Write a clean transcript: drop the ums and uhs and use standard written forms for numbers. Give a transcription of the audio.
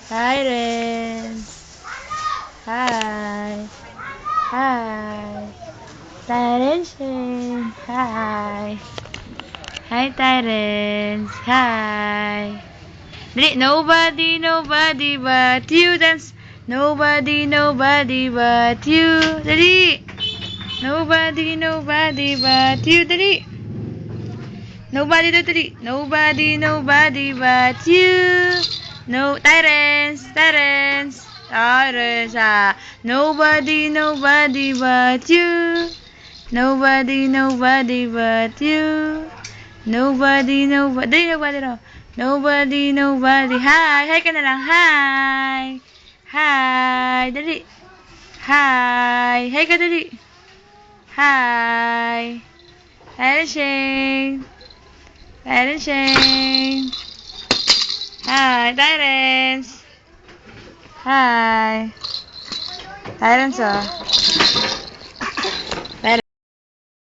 Hi, Renz. Hi. Hi. Terence. Hi. Hi, Terence. Hi. Dali, nobody but you dance. Nobody but you. Dali. Nobody but you. Dali. Nobody do dali. Nobody but you. No, Terence. Ah. Nobody but you. Nobody but you. Nobody no. Nobody. Hi ka na lang. Hi. Dali. Hi ka dali. Hi. Shane. Hi, Terence. Hi. Terence, oh.